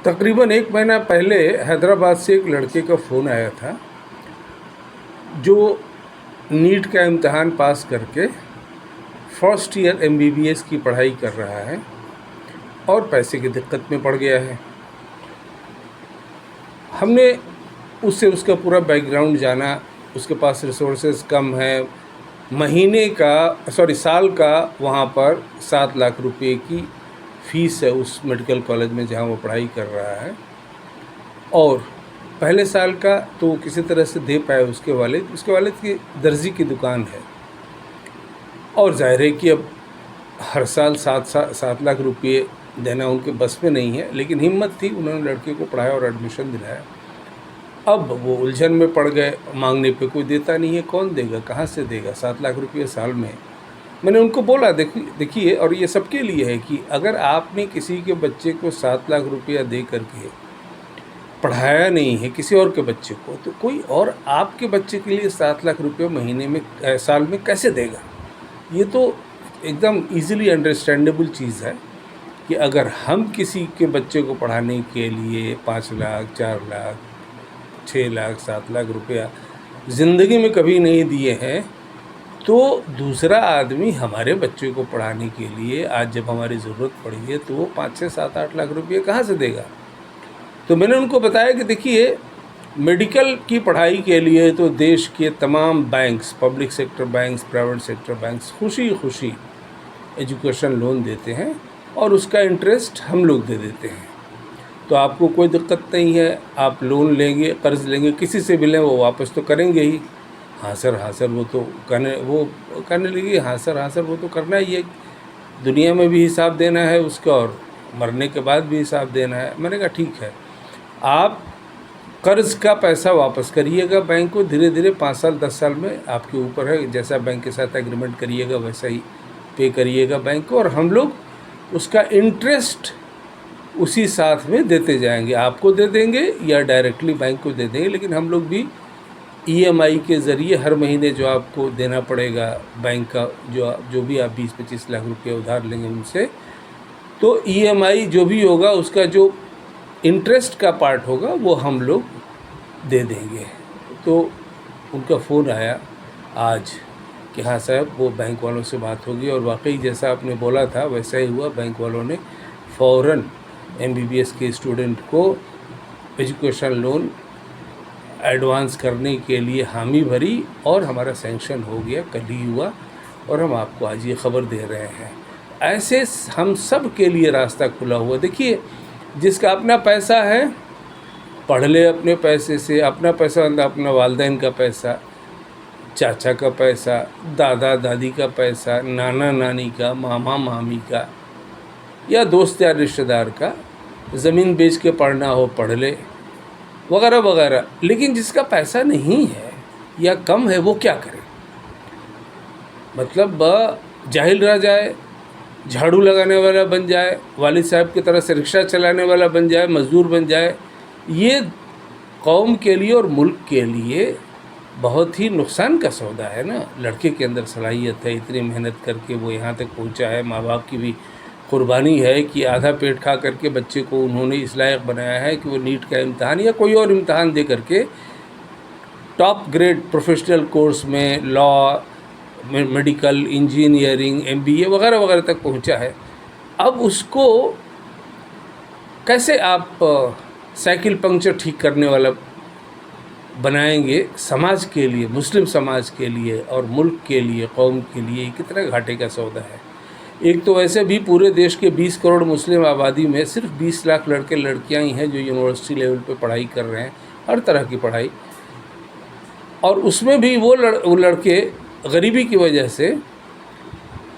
तकरीबन 1 महीना पहले हैदराबाद से एक लड़के का फ़ोन आया था जो नीट का इम्तहान पास करके फर्स्ट ईयर MBBS की पढ़ाई कर रहा है और पैसे की दिक्कत में पड़ गया है। हमने उससे उसका पूरा बैकग्राउंड जाना। उसके पास रिसोर्सेज कम है। साल का वहाँ पर 7 लाख रुपए की फ़ीस है उस मेडिकल कॉलेज में जहाँ वो पढ़ाई कर रहा है, और पहले साल का तो किसी तरह से दे पाए। उसके वालिद की दर्जी की दुकान है, और ज़ाहिर है कि अब हर साल 7 लाख रुपये देना उनके बस में नहीं है, लेकिन हिम्मत थी, उन्होंने लड़के को पढ़ाया और एडमिशन दिलाया। अब वो उलझन में पड़ गए, मांगने पे कोई देता नहीं है, कौन देगा, कहाँ से देगा 7 लाख रुपये साल में। मैंने उनको बोला देखिए, और ये सबके लिए है कि अगर आपने किसी के बच्चे को 7 लाख रुपया दे करके पढ़ाया नहीं है किसी और के बच्चे को, तो कोई और आपके बच्चे के लिए 7 लाख रुपये महीने में साल में कैसे देगा। ये तो एकदम इजीली अंडरस्टैंडेबल चीज़ है कि अगर हम किसी के बच्चे को पढ़ाने के लिए 5 लाख, 4 लाख, 6 लाख, 7 लाख रुपया ज़िंदगी में कभी नहीं दिए हैं, तो दूसरा आदमी हमारे बच्चे को पढ़ाने के लिए आज जब हमारी ज़रूरत पड़ी है तो वो 5, 6, 7, 8 लाख रुपये कहाँ से देगा। तो मैंने उनको बताया कि देखिए, मेडिकल की पढ़ाई के लिए तो देश के तमाम banks, public sector banks, private sector banks खुशी एजुकेशन लोन देते हैं, और उसका इंटरेस्ट हम लोग दे देते हैं। तो आपको कोई दिक्कत नहीं है, आप लोन लेंगे, कर्ज़ लेंगे, किसी से भी लें, वो वापस तो करेंगे ही। हाँ सर वो तो कहने लगी, हाँ सर वो तो करना ही है, दुनिया में भी हिसाब देना है उसका और मरने के बाद भी हिसाब देना है। मैंने कहा ठीक है, आप कर्ज़ का पैसा वापस करिएगा बैंक को, धीरे धीरे 5 साल 10 साल में आपके ऊपर है, जैसा बैंक के साथ एग्रीमेंट करिएगा वैसा ही पे करिएगा बैंक को, और हम लोग उसका इंटरेस्ट उसी साथ में देते जाएंगे। आपको दे देंगे या डायरेक्टली बैंक को दे देंगे, लेकिन हम लोग भी EMI के ज़रिए हर महीने जो आपको देना पड़ेगा बैंक का, जो भी आप 20-25 लाख रुपये उधार लेंगे उनसे, तो EMI जो भी होगा उसका जो इंटरेस्ट का पार्ट होगा वो हम लोग दे देंगे। तो उनका फ़ोन आया आज कि हाँ साहब, वो बैंक वालों से बात होगी, और वाकई जैसा आपने बोला था वैसा ही हुआ। बैंक वालों ने फ़ौरन MBBS के स्टूडेंट को एजुकेशन लोन एडवांस करने के लिए हामी भरी, और हमारा सैंक्शन हो गया, कल ही हुआ, और हम आपको आज ये ख़बर दे रहे हैं। ऐसे हम सब के लिए रास्ता खुला हुआ। देखिए, जिसका अपना पैसा है पढ़ ले अपने पैसे से, अपना पैसा मतलब अपना वालिदैन का पैसा, चाचा का पैसा, दादा दादी का पैसा, नाना नानी का, मामा मामी का, या दोस्त या रिश्तेदार का, ज़मीन बेच के पढ़ना हो पढ़ ले, वगैरह वगैरह। लेकिन जिसका पैसा नहीं है या कम है वो क्या करे, मतलब जाहिल रह जाए, झाड़ू लगाने वाला बन जाए, वालिद साहब की तरह से रिक्शा चलाने वाला बन जाए, मज़दूर बन जाए। ये कौम के लिए और मुल्क के लिए बहुत ही नुकसान का सौदा है ना। लड़के के अंदर सलाहियत है, इतनी मेहनत करके वो यहाँ तक पहुँचा है, माँ बाप की भी कुर्बानी है कि आधा पेट खा करके बच्चे को उन्होंने इस लायक बनाया है कि वो नीट का इम्तहान या कोई और इम्तहान दे करके टॉप ग्रेड प्रोफेशनल कोर्स में लॉ, मेडिकल, इंजीनियरिंग, MBA वगैरह वगैरह तक पहुंचा है। अब उसको कैसे आप साइकिल पंक्चर ठीक करने वाला बनाएंगे समाज के लिए, मुस्लिम समाज के लिए और मुल्क के लिए, कौम के लिए कितना घाटे का सौदा है। एक तो वैसे भी पूरे देश के 20 करोड़ मुस्लिम आबादी में सिर्फ 20 लाख लड़के लड़कियां ही हैं जो यूनिवर्सिटी लेवल पे पढ़ाई कर रहे हैं, हर तरह की पढ़ाई, और उसमें भी वो लड़के गरीबी की वजह से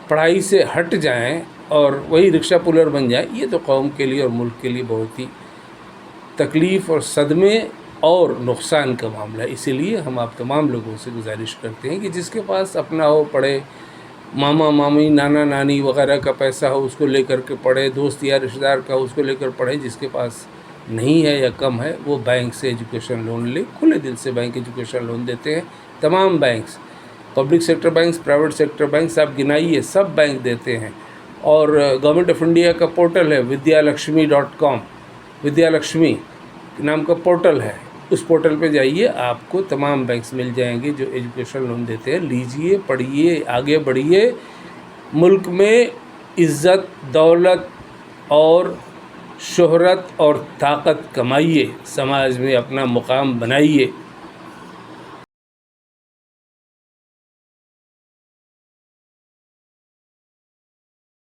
पढ़ाई से हट जाएं और वही रिक्शा पुलर बन जाएं। ये तो कौम के लिए और मुल्क के लिए बहुत ही तकलीफ़ और सदमे और नुकसान का मामला है। इसीलिए हम आप तमाम लोगों से गुजारिश करते हैं कि जिसके पास अपना हो पढ़े, मामा मामी, नाना नानी वगैरह का पैसा हो उसको लेकर के पढ़े, दोस्त या रिश्तेदार का उसको लेकर पढ़े। जिसके पास नहीं है या कम है वो बैंक से एजुकेशन लोन ले, खुले दिल से बैंक एजुकेशन लोन देते हैं। तमाम banks, public sector banks, private sector banks, आप गिनाइए, सब बैंक देते हैं। और गवर्नमेंट ऑफ इंडिया का पोर्टल है vidyalakshmi.com, विद्या लक्ष्मी नाम का पोर्टल है, उस पोर्टल पे जाइए, आपको तमाम बैंक्स मिल जाएंगे जो एजुकेशन लोन देते हैं। लीजिए, पढ़िए, आगे बढ़िए, मुल्क में इज़्ज़त, दौलत और शोहरत और ताकत कमाइए, समाज में अपना मुकाम बनाइए।